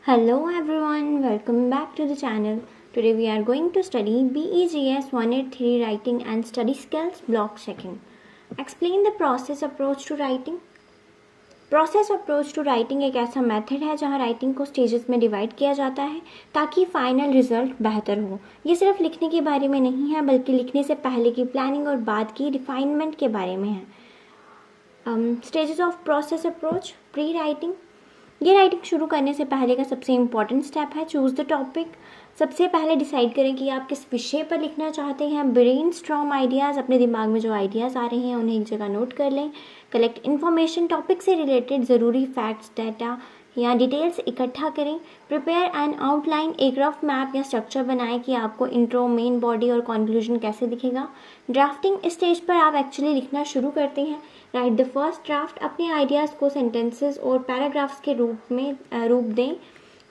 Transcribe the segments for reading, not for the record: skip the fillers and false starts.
Hello everyone, welcome back to the channel. Today we are going to study BEGS 183 Writing and Study Skills Block Checking. Explain the process approach to writing. Process approach to writing एक ऐसा method है जहां writing को stages में divide किया जाता है ताकि फाइनल रिजल्ट बेहतर हो। ये सिर्फ लिखने के बारे में नहीं है बल्कि लिखने से पहले की प्लानिंग और बाद की रिफाइनमेंट के बारे में है। Stages of process approach. Pre writing, ये राइटिंग शुरू करने से पहले का सबसे इम्पॉर्टेंट स्टेप है। Choose the topic. सबसे पहले डिसाइड करें कि आप किस विषय पर लिखना चाहते हैं। ब्रेनस्टॉर्म आइडियाज़, अपने दिमाग में जो आइडियाज़ आ रहे हैं उन्हें एक जगह नोट कर लें। कलेक्ट इन्फॉर्मेशन, टॉपिक से रिलेटेड ज़रूरी फैक्ट्स, डाटा या डिटेल्स इकट्ठा करें। प्रिपेयर एन आउटलाइन, एक रफ मैप या स्ट्रक्चर बनाएं कि आपको इंट्रो, मेन बॉडी और कंक्लूजन कैसे दिखेगा। ड्राफ्टिंग, इस स्टेज पर आप एक्चुअली लिखना शुरू करते हैं। राइट द फर्स्ट ड्राफ्ट, अपने आइडियाज़ को सेंटेंसेस और पैराग्राफ्स के रूप दें।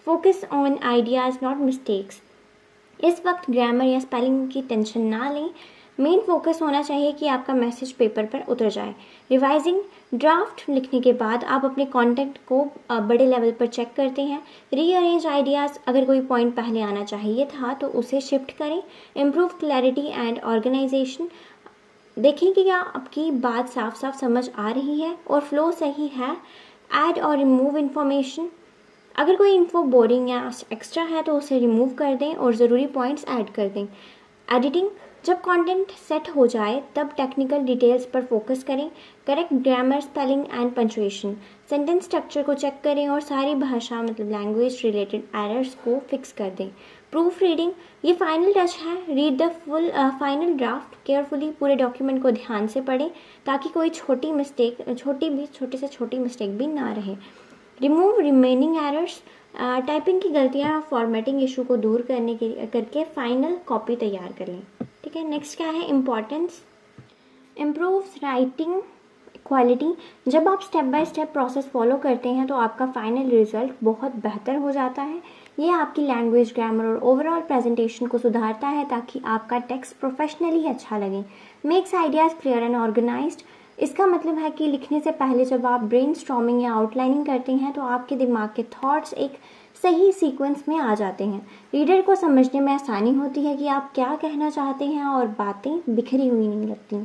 Focus on ideas not mistakes, इस वक्त ग्रामर या स्पेलिंग की टेंशन ना लें। मेन फोकस होना चाहिए कि आपका मैसेज पेपर पर उतर जाए। रिवाइजिंग, ड्राफ्ट लिखने के बाद आप अपने कंटेंट को बड़े लेवल पर चेक करते हैं। रीअरेंज आइडियाज़, अगर कोई पॉइंट पहले आना चाहिए था तो उसे शिफ्ट करें। इम्प्रूव क्लैरिटी एंड ऑर्गेनाइजेशन, देखें कि क्या आपकी बात साफ साफ समझ आ रही है और फ्लो सही है। ऐड और रिमूव इन्फॉर्मेशन, अगर कोई इन्फो बोरिंग या एक्स्ट्रा है तो उसे रिमूव कर दें और ज़रूरी पॉइंट्स ऐड कर दें। एडिटिंग, जब कंटेंट सेट हो जाए तब टेक्निकल डिटेल्स पर फोकस करें। Correct grammar, spelling and punctuation. Sentence structure को चेक करें और सारी भाषा लैंग्वेज रिलेटेड एरर्स को फिक्स कर दें। प्रूफ रीडिंग, ये फाइनल टच है। Read the full final draft carefully, पूरे डॉक्यूमेंट को ध्यान से पढ़ें ताकि कोई छोटी से छोटी मिस्टेक भी ना रहे। रिमूव रिमेनिंग एरर्स, टाइपिंग की गलतियाँ, फॉर्मेटिंग इशू को दूर करके फाइनल कॉपी तैयार कर लें। ठीक है, नेक्स्ट क्या है इम्पॉर्टेंस। इम्प्रूव्स राइटिंग क्वालिटी, जब आप step by step process follow करते हैं तो आपका फाइनल रिजल्ट बहुत बेहतर हो जाता है। ये आपकी लैंग्वेज, ग्रामर और ओवरऑल प्रेजेंटेशन को सुधारता है ताकि आपका टेक्स्ट प्रोफेशनली अच्छा लगे। Makes ideas clear and organised, इसका मतलब है कि लिखने से पहले जब आप ब्रेनस्टॉर्मिंग या आउटलाइनिंग करते हैं तो आपके दिमाग के थॉट्स एक सही सीक्वेंस में आ जाते हैं। रीडर को समझने में आसानी होती है कि आप क्या कहना चाहते हैं और बातें बिखरी हुई नहीं लगती।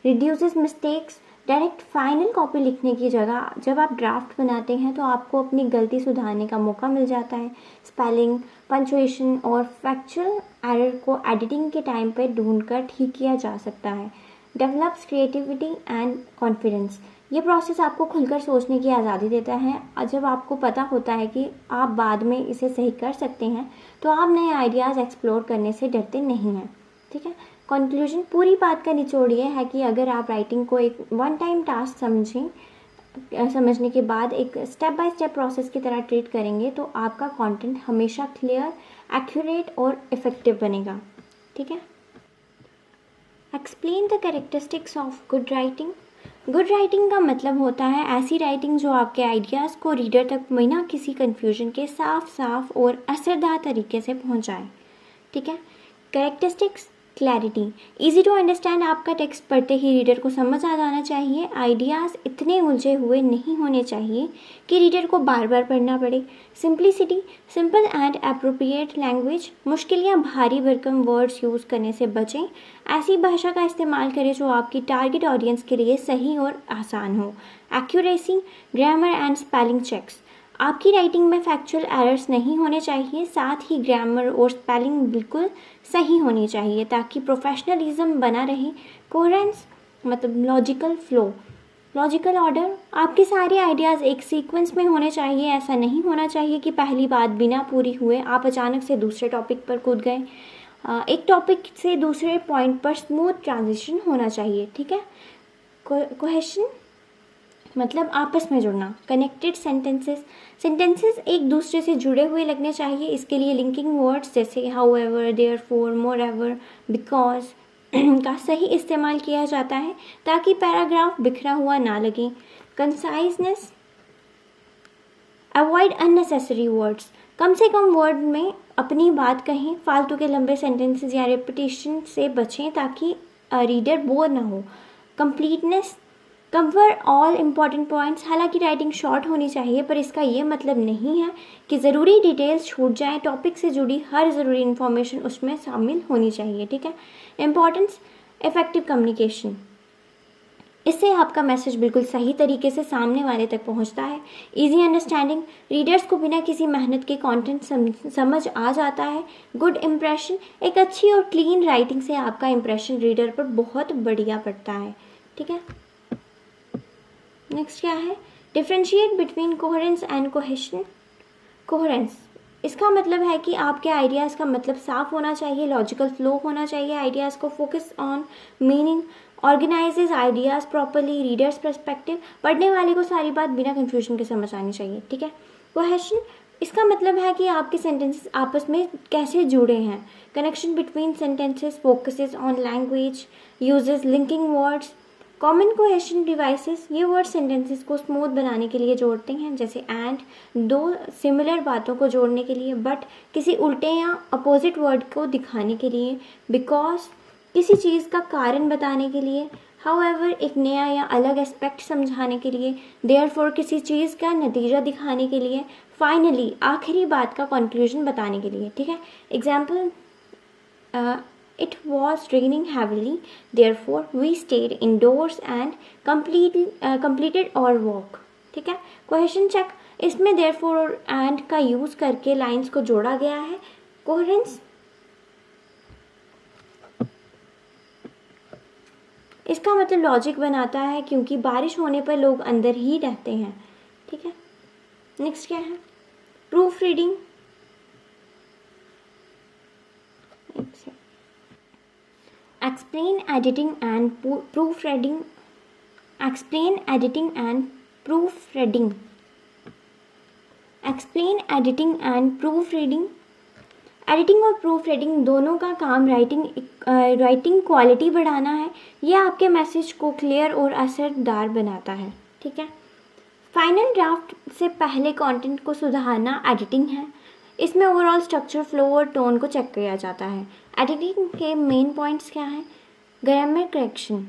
Reduces mistakes, direct final copy लिखने की जगह जब आप ड्राफ्ट बनाते हैं तो आपको अपनी गलती सुधारने का मौका मिल जाता है। स्पेलिंग, पंचुएशन और फैक्चुअल एरर को एडिटिंग के टाइम पर ढूंढकर ठीक किया जा सकता है। डेवलप्स क्रिएटिविटी एंड कॉन्फिडेंस, ये प्रोसेस आपको खुलकर सोचने की आज़ादी देता है। जब आपको पता होता है कि आप बाद में इसे सही कर सकते हैं तो आप नए आइडियाज़ एक्सप्लोर करने से डरते नहीं हैं। ठीक है, कंक्लूजन, पूरी बात का निचोड़ ये है कि अगर आप राइटिंग को एक वन टाइम टास्क समझने के बाद एक स्टेप बाय स्टेप प्रोसेस की तरह ट्रीट करेंगे तो आपका कंटेंट हमेशा क्लियर, एक्यूरेट और इफ़ेक्टिव बनेगा। ठीक है, explain the characteristics of good writing. Good writing का मतलब होता है ऐसी राइटिंग जो आपके आइडियाज़ को रीडर तक बिना किसी कन्फ्यूजन के साफ और असरदार तरीके से पहुंचाए। ठीक है, characteristics, clarity, easy to understand, आपका टेक्स्ट पढ़ते ही रीडर को समझ आ जाना चाहिए। आइडियाज़ इतने उलझे हुए नहीं होने चाहिए कि रीडर को बार बार पढ़ना पड़े। Simplicity, simple and appropriate language, मुश्किल या भारी भरकम वर्ड्स यूज़ करने से बचें। ऐसी भाषा का इस्तेमाल करें जो आपकी टारगेट ऑडियंस के लिए सही और आसान हो। Accuracy, grammar and spelling checks, आपकी राइटिंग में फैक्चुअल एरर्स नहीं होने चाहिए, साथ ही ग्रामर और स्पेलिंग बिल्कुल सही होनी चाहिए ताकि प्रोफेशनलिज्म बना रहे। कोहेरेंस मतलब लॉजिकल फ्लो, लॉजिकल ऑर्डर, आपके सारे आइडियाज़ एक सीक्वेंस में होने चाहिए। ऐसा नहीं होना चाहिए कि पहली बात बिना पूरी हुए आप अचानक से दूसरे टॉपिक पर कूद गए। एक टॉपिक से दूसरे पॉइंट पर स्मूथ ट्रांजिशन होना चाहिए। ठीक है, कोहेशन मतलब आपस में जुड़ना। कनेक्टेड सेंटेंसेस एक दूसरे से जुड़े हुए लगने चाहिए। इसके लिए लिंकिंग वर्ड्स जैसे हाउएवर, देयरफॉर, मोरएवर, बिकॉज का सही इस्तेमाल किया जाता है ताकि पैराग्राफ बिखरा हुआ ना लगे। कंसाइजनेस, अवॉइड अननेसेसरी वर्ड्स, कम से कम वर्ड में अपनी बात कहें। फालतू के लंबे सेंटेंसेस या रेपिटेशन से बचें ताकि रीडर बोर ना हो। Completeness, cover all important points. हालांकि राइटिंग शॉर्ट होनी चाहिए पर इसका ये मतलब नहीं है कि ज़रूरी डिटेल्स छूट जाएं। टॉपिक से जुड़ी हर ज़रूरी इन्फॉर्मेशन उसमें शामिल होनी चाहिए, ठीक है। इम्पॉर्टेंस इफ़ेक्टिव कम्युनिकेशन, इससे आपका मैसेज बिल्कुल सही तरीके से सामने वाले तक पहुंचता है। इजी अंडरस्टैंडिंग, रीडर्स को बिना किसी मेहनत के कंटेंट समझ आ जाता है। गुड इम्प्रेशन, एक अच्छी और क्लीन राइटिंग से आपका इम्प्रेशन रीडर पर बहुत बढ़िया पड़ता है, ठीक है। नेक्स्ट क्या है, differentiate between coherence and cohesion. Coherence, इसका मतलब है कि आपके आइडियाज़ का मतलब साफ होना चाहिए, लॉजिकल फ्लो होना चाहिए, आइडियाज़ को focus on meaning, organises ideas properly, readers perspective, पढ़ने वाले को सारी बात बिना कंफ्यूजन के समझ आनी चाहिए, ठीक है। कोहेशन, इसका मतलब है कि आपके सेंटेंसेस आपस में कैसे जुड़े हैं। Connection between sentences, focuses on language, uses linking words. Common cohesion devices, ये वर्ड सेंटेंसेस को स्मूथ बनाने के लिए जोड़ते हैं, जैसे एंड, दो सिमिलर बातों को जोड़ने के लिए, बट किसी उल्टे या अपोजिट वर्ड को दिखाने के लिए, बिकॉज किसी चीज़ का कारण बताने के लिए, हाउएवर एक नया या अलग एस्पेक्ट समझाने के लिए, देयरफॉर किसी चीज़ का नतीजा दिखाने के लिए, फाइनली आखिरी बात का कंक्लूजन बताने के लिए, ठीक है। Example, It was raining heavily, therefore we stayed indoors and completed our walk, ठीक है। क्वेश्चन चेक, इसमें therefore और and का यूज़ करके लाइंस को जोड़ा गया है। कोहेरेंस, इसका मतलब लॉजिक बनाता है क्योंकि बारिश होने पर लोग अंदर ही रहते हैं, ठीक है। नेक्स्ट क्या है, proof reading. Explain editing and proofreading. Explain editing and proofreading. Explain editing and proofreading. Editing और प्रूफ रीडिंग दोनों का काम राइटिंग क्वालिटी बढ़ाना है। यह आपके मैसेज को क्लियर और असरदार बनाता है, ठीक है। फाइनल ड्राफ्ट से पहले कंटेंट को सुधारना एडिटिंग है। इसमें ओवरऑल स्ट्रक्चर, फ्लो और टोन को चेक किया जाता है। एडिटिंग के मेन पॉइंट्स क्या हैं, ग्रामर करेक्शन,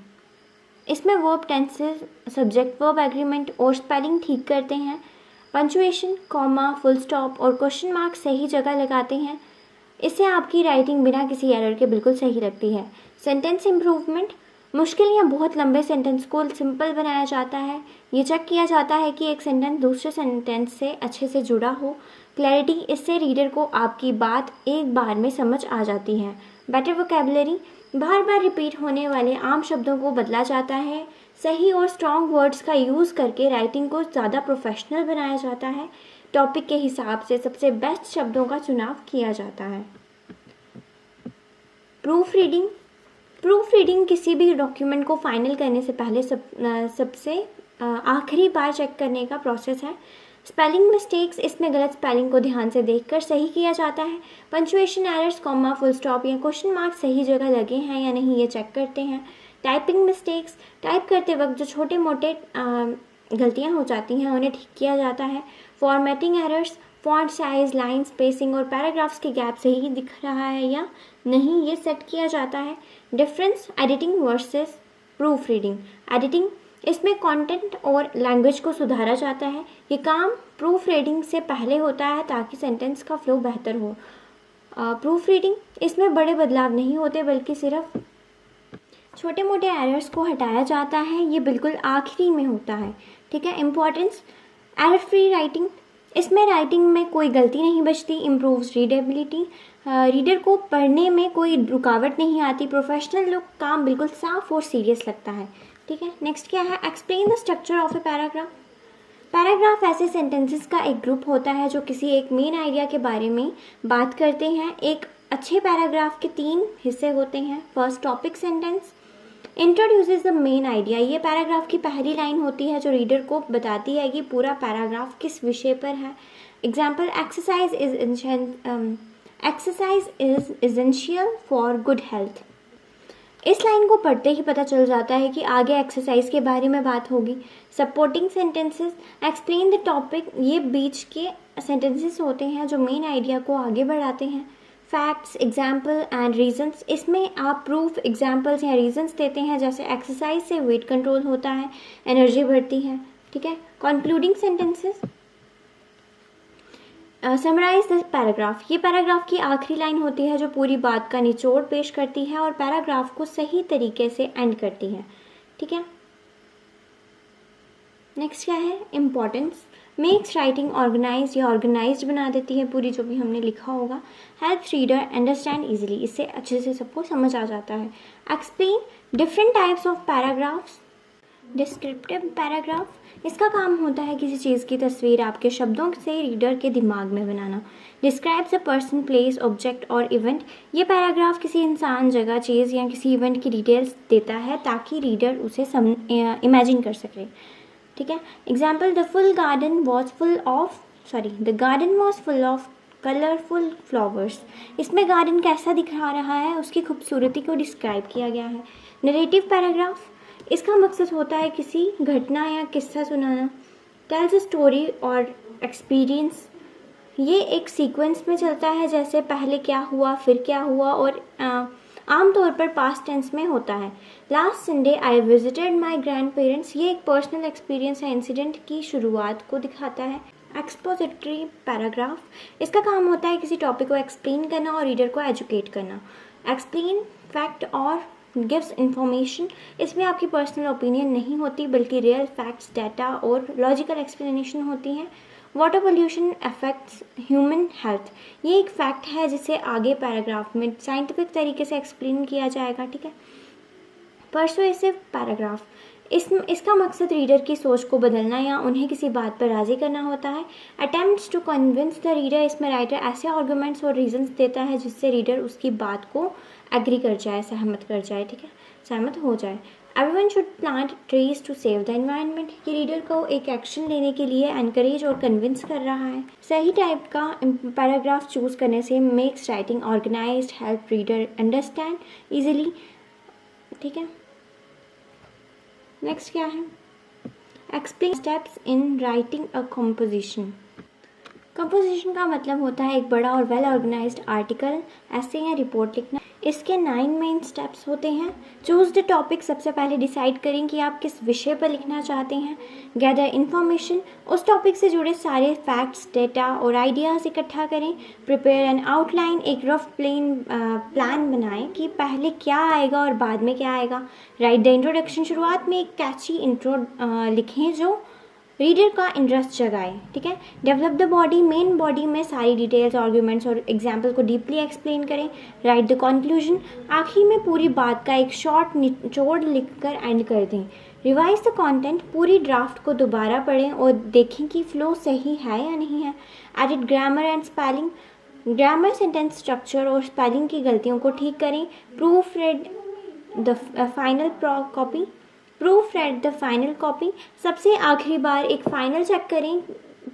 इसमें verb tenses, subject verb agreement और स्पेलिंग ठीक करते हैं। पंचुएशन, कॉमा, फुल स्टॉप और क्वेश्चन मार्क सही जगह लगाते हैं, इससे आपकी राइटिंग बिना किसी एरर के बिल्कुल सही लगती है। सेंटेंस इम्प्रूवमेंट, मुश्किल या बहुत लंबे सेंटेंस को सिंपल बनाया जाता है। ये चेक किया जाता है कि एक सेंटेंस दूसरे सेंटेंस से अच्छे से जुड़ा हो। क्लैरिटी, इससे रीडर को आपकी बात एक बार में समझ आ जाती है। बेटर वोकैबुलरी, बार बार रिपीट होने वाले आम शब्दों को बदला जाता है। सही और स्ट्रॉन्ग वर्ड्स का यूज़ करके राइटिंग को ज़्यादा प्रोफेशनल बनाया जाता है। टॉपिक के हिसाब से सबसे बेस्ट शब्दों का चुनाव किया जाता है। प्रूफ रीडिंग, प्रूफ रीडिंग किसी भी डॉक्यूमेंट को फाइनल करने से पहले सबसे आखिरी बार चेक करने का प्रोसेस है। स्पेलिंग मिस्टेक्स, इसमें गलत स्पेलिंग को ध्यान से देखकर सही किया जाता है। Punctuation errors, comma, full stop या क्वेश्चन मार्क सही जगह लगे हैं या नहीं, ये चेक करते हैं। टाइपिंग मिस्टेक्स, टाइप करते वक्त जो छोटे मोटे गलतियां हो जाती हैं उन्हें ठीक किया जाता है। Formatting errors, font size, line spacing और पैराग्राफ्स के गैप सही दिख रहा है या नहीं, ये सेट किया जाता है। Difference editing versus proof reading. Editing, इसमें कंटेंट और लैंग्वेज को सुधारा जाता है। ये काम प्रूफ रीडिंग से पहले होता है ताकि सेंटेंस का फ्लो बेहतर हो। प्रूफ रीडिंग, इसमें बड़े बदलाव नहीं होते बल्कि सिर्फ छोटे मोटे एरर्स को हटाया जाता है। ये बिल्कुल आखिरी में होता है, ठीक है। इम्पॉर्टेंस, एरर फ्री राइटिंग, इसमें राइटिंग में कोई गलती नहीं बचती। इम्प्रूव्स रीडेबिलिटी, रीडर को पढ़ने में कोई रुकावट नहीं आती। प्रोफेशनल लुक, काम बिल्कुल साफ और सीरियस लगता है, ठीक है। नेक्स्ट क्या है, explain the structure of a paragraph. Paragraph ऐसे सेंटेंसेस का एक ग्रुप होता है जो किसी एक मेन आइडिया के बारे में बात करते हैं। एक अच्छे पैराग्राफ के 3 हिस्से होते हैं। First, topic sentence introduces the main idea, ये पैराग्राफ की पहली लाइन होती है जो रीडर को बताती है कि पूरा पैराग्राफ किस विषय पर है। Example, exercise is essential for good health. इस लाइन को पढ़ते ही पता चल जाता है कि आगे एक्सरसाइज के बारे में बात होगी। Supporting sentences explain the topic, ये बीच के सेंटेंसेस होते हैं जो मेन आइडिया को आगे बढ़ाते हैं। Facts, example and reasons. इसमें आप प्रूफ, एग्जाम्पल्स या रीजंस देते हैं, जैसे एक्सरसाइज से वेट कंट्रोल होता है, एनर्जी बढ़ती है, ठीक है। Concluding sentences, summarise the paragraph. ये पैराग्राफ की आखिरी लाइन होती है जो पूरी बात का निचोड़ पेश करती है और पैराग्राफ को सही तरीके से एंड करती है, ठीक है। नेक्स्ट क्या है, इम्पॉर्टेंस। मेक्स राइटिंग ऑर्गेनाइज या ऑर्गेनाइज्ड बना देती है पूरी जो भी हमने लिखा होगा। हेल्प्स रीडर अंडरस्टैंड इजीली, इससे अच्छे से सबको समझ आ जाता है। Explain different types of paragraphs. Descriptive paragraph, इसका काम होता है किसी चीज़ की तस्वीर आपके शब्दों से रीडर के दिमाग में बनाना। Describes a person, place, object और इवेंट। ये पैराग्राफ किसी इंसान, जगह, चीज़ या किसी इवेंट की डिटेल्स देता है ताकि रीडर उसे इमेजिन कर सके, ठीक है। Example, the garden was full of colourful flowers. इसमें गार्डन कैसा दिखा रहा है, उसकी खूबसूरती को डिस्क्राइब किया गया है। नरेटिव पैराग्राफ, इसका मकसद होता है किसी घटना या किस्सा सुनाना। टेल्स अ स्टोरी और एक्सपीरियंस, ये एक सीक्वेंस में चलता है, जैसे पहले क्या हुआ, फिर क्या हुआ, और आमतौर पर पास्ट टेंस में होता है। Last Sunday I visited my grand parents, ये एक पर्सनल एक्सपीरियंस या इंसिडेंट की शुरुआत को दिखाता है। एक्सपोजिटरी पैराग्राफ, इसका काम होता है किसी टॉपिक को एक्सप्लेन करना और रीडर को एजुकेट करना। एक्सप्लेन फैक्ट और गिव्स इंफॉर्मेशन, इसमें आपकी पर्सनल ओपिनियन नहीं होती बल्कि रियल फैक्ट्स, डाटा और लॉजिकल एक्सप्लेनेशन होती हैं। Water pollution affects human health, ये एक फैक्ट है जिसे आगे पैराग्राफ में साइंटिफिक तरीके से एक्सप्लेन किया जाएगा, ठीक है। पर्सुएसिव पैराग्राफ, इसका मकसद रीडर की सोच को बदलना या उन्हें किसी बात पर राजी करना होता है। Attempts to convince the reader, इसमें राइटर ऐसे आर्गूमेंट्स और रीजंस देता है जिससे रीडर उसकी बात को एग्री कर जाए, सहमत कर जाए, ठीक है, सहमत हो जाए। Everyone should plant trees to save the environment, ये रीडर को एक एक्शन लेने के लिए एनकरेज और कन्विंस कर रहा है। सही टाइप का पैराग्राफ चूज करने से makes writing organised, help reader understand easily, ठीक है। नेक्स्ट क्या है, explain steps in writing a composition. Composition का मतलब होता है एक बड़ा और वेल ऑर्गेनाइज्ड आर्टिकल, ऐसे या रिपोर्ट लिखना। इसके 9 मेन स्टेप्स होते हैं। चूज द टॉपिक, सबसे पहले डिसाइड करें कि आप किस विषय पर लिखना चाहते हैं। गैदर इन्फॉर्मेशन, उस टॉपिक से जुड़े सारे फैक्ट्स, डेटा और आइडियाज़ इकट्ठा करें। प्रिपेयर एन आउटलाइन, एक रफ प्लान बनाएं कि पहले क्या आएगा और बाद में क्या आएगा। राइट द इंट्रोडक्शन, शुरुआत में एक कैची इंट्रो लिखें जो रीडर का इंटरेस्ट जगाए, ठीक है। Develop the body, main body में सारी डिटेल्स, आर्ग्यूमेंट्स और एग्जाम्पल को डीपली एक्सप्लेन करें। राइट द कंक्लूजन, आखिर में पूरी बात का एक शॉर्ट निचोड़ लिखकर एंड कर दें। रिवाइज द कंटेंट, पूरी ड्राफ्ट को दोबारा पढ़ें और देखें कि फ्लो सही है या नहीं है। Edit grammar and spelling, grammar, sentence structure और स्पेलिंग की गलतियों को ठीक करें। Proof read the final copy, सबसे आखिरी बार एक फाइनल चेक करें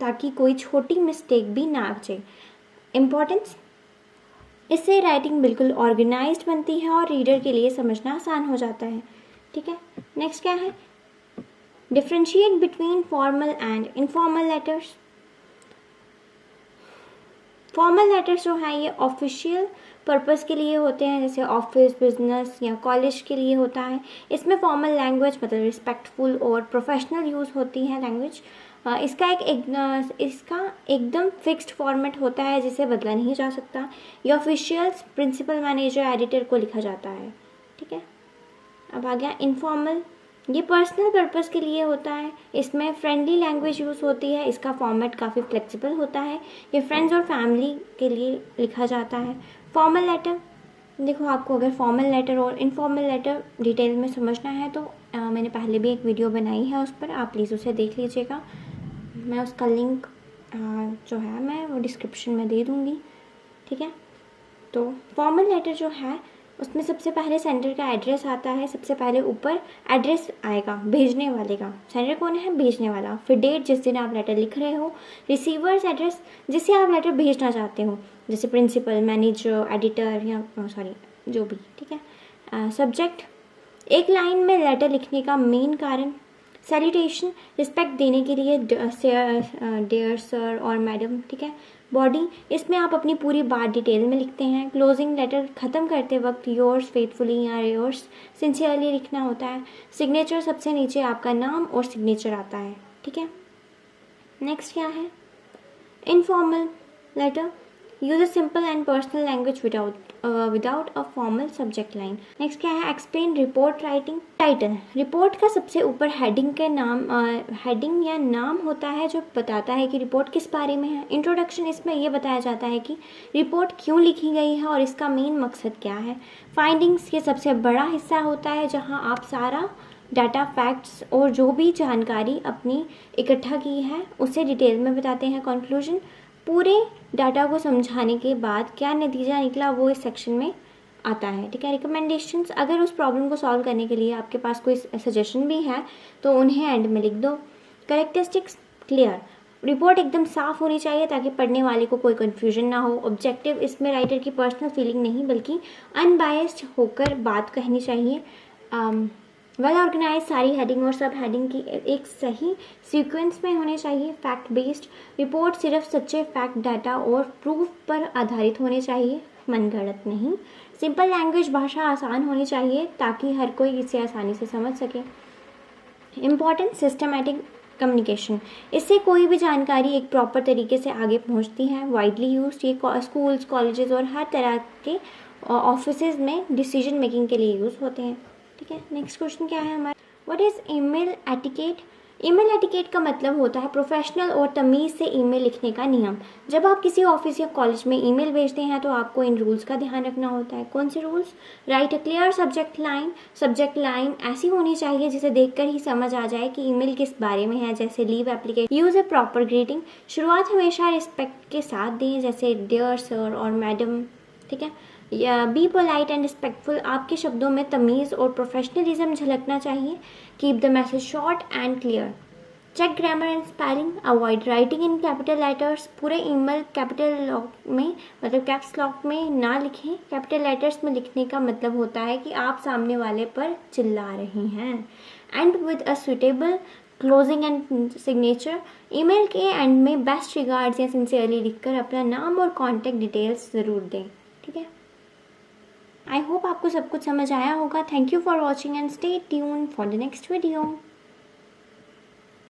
ताकि कोई छोटी मिस्टेक भी ना बचे। इम्पोर्टेंस, इससे राइटिंग बिल्कुल ऑर्गेनाइज्ड बनती है और रीडर के लिए समझना आसान हो जाता है, ठीक है। नेक्स्ट क्या है, differentiate between formal and informal letters. Formal letters जो है ये ऑफिशियल पर्पस के लिए होते हैं, जैसे ऑफिस, बिजनेस या कॉलेज के लिए होता है। इसमें फॉर्मल लैंग्वेज मतलब रिस्पेक्टफुल और प्रोफेशनल यूज़ होती है लैंग्वेज। इसका एकदम फिक्स्ड फॉर्मेट होता है जिसे बदला नहीं जा सकता। ये ऑफिशियल्स, प्रिंसिपल, मैनेजर, एडिटर को लिखा जाता है, ठीक है। अब आ गया इनफॉर्मल, ये पर्सनल पर्पस के लिए होता है। इसमें फ्रेंडली लैंग्वेज यूज़ होती है, इसका फॉर्मेट काफ़ी फ्लेक्सिबल होता है। ये फ्रेंड्स और फैमिली के लिए लिखा जाता है। फॉर्मल लेटर, देखो आपको अगर फॉर्मल लेटर और इनफॉर्मल लेटर डिटेल में समझना है तो मैंने पहले भी एक वीडियो बनाई है, उस पर आप प्लीज़ उसे देख लीजिएगा। मैं उसका लिंक जो है मैं वो डिस्क्रिप्शन में दे दूँगी, ठीक है। तो फॉर्मल लेटर जो है उसमें सबसे पहले सेंडर का एड्रेस आता है। सबसे पहले ऊपर एड्रेस आएगा भेजने वाले का, सेंडर कौन है, भेजने वाला। फिर डेट जिस दिन आप लेटर लिख रहे हो। रिसीवर्स एड्रेस जिसे आप लेटर भेजना चाहते हो, जैसे प्रिंसिपल, मैनेजर, एडिटर या जो भी, ठीक है। सब्जेक्ट, एक लाइन में लेटर लिखने का मेन कारण। सैल्यूटेशन, रिस्पेक्ट देने के लिए डियर सर और मैडम, ठीक है। बॉडी, इसमें आप अपनी पूरी बात डिटेल में लिखते हैं। क्लोजिंग लेटर ख़त्म करते वक्त योर्स फेथफुली या योर्स सिंसियरली लिखना होता है। सिग्नेचर, सबसे नीचे आपका नाम और सिग्नेचर आता है, ठीक है। नेक्स्ट क्या है, informal letter, use a simple and personal language without a formal subject line. Next क्या है, explain report writing. Title, report का सबसे ऊपर हेडिंग के नाम हेडिंग या नाम होता है जो बताता है कि रिपोर्ट किस बारे में है। इंट्रोडक्शन, इसमें यह बताया जाता है कि रिपोर्ट क्यों लिखी गई है और इसका मेन मकसद क्या है। फाइंडिंग्स, ये सबसे बड़ा हिस्सा होता है जहां आप सारा डाटा, फैक्ट्स और जो भी जानकारी अपनी इकट्ठा की है उसे डिटेल में बताते हैं। कंक्लूजन, पूरे डाटा को समझाने के बाद क्या नतीजा निकला वो इस सेक्शन में आता है, ठीक है। रिकमेंडेशंस, अगर उस प्रॉब्लम को सॉल्व करने के लिए आपके पास कोई सजेशन भी है तो उन्हें एंड में लिख दो। कैरेक्टरिस्टिक्स, क्लियर, रिपोर्ट एकदम साफ होनी चाहिए ताकि पढ़ने वाले को कोई कन्फ्यूजन ना हो। ऑब्जेक्टिव, इसमें राइटर की पर्सनल फीलिंग नहीं बल्कि अनबायस्ड होकर बात कहनी चाहिए। वेल ऑर्गेनाइज, सारी हेडिंग और सब हेडिंग की एक सही सीक्वेंस में होने चाहिए। फैक्ट बेस्ड, रिपोर्ट सिर्फ सच्चे फैक्ट, डाटा और प्रूफ पर आधारित होने चाहिए, मनगढ़ंत नहीं। सिंपल लैंग्वेज, भाषा आसान होनी चाहिए ताकि हर कोई इसे आसानी से समझ सके। इम्पॉर्टेंट, सिस्टमैटिक कम्युनिकेशन, इससे कोई भी जानकारी एक प्रॉपर तरीके से आगे पहुंचती है। वाइडली यूज, ये स्कूल्स, कॉलेजेस और हर तरह के ऑफिसेज में डिसीजन मेकिंग के लिए यूज़ होते हैं, ठीक है। नेक्स्ट क्वेश्चन क्या है हमारा, what is email etiquette. Email etiquette का मतलब होता है प्रोफेशनल और तमीज़ से ईमेल लिखने का नियम। जब आप किसी ऑफिस या कॉलेज में ईमेल भेजते हैं तो आपको इन रूल्स का ध्यान रखना होता है। कौन से rules, right a clear subject line, subject line ऐसी होनी चाहिए जिसे देखकर ही समझ आ जाए कि ईमेल किस बारे में है, जैसे leave application. Use a proper greeting, शुरुआत हमेशा रिस्पेक्ट के साथ दें, जैसे डियर सर और मैडम, ठीक है। बी पोलाइट एंड रिस्पेक्टफुल, आपके शब्दों में तमीज़ और प्रोफेशनलिज्म झलकना चाहिए। Keep the message short and clear. Check grammar and spelling, avoid writing in capital letters, पूरे ईमेल कैपिटल लॉक में मतलब कैप्स लॉक में ना लिखें। कैपिटल लेटर्स में लिखने का मतलब होता है कि आप सामने वाले पर चिल्ला रहे हैं। And with a suitable closing and signature, email के एंड में बेस्ट रिगार्ड्स या सिंसियरली लिखकर अपना नाम और कॉन्टैक्ट डिटेल्स ज़रूर दें, ठीक है। आई होप आपको सब कुछ समझ आया होगा। Thank you for watching and stay tune for the next video.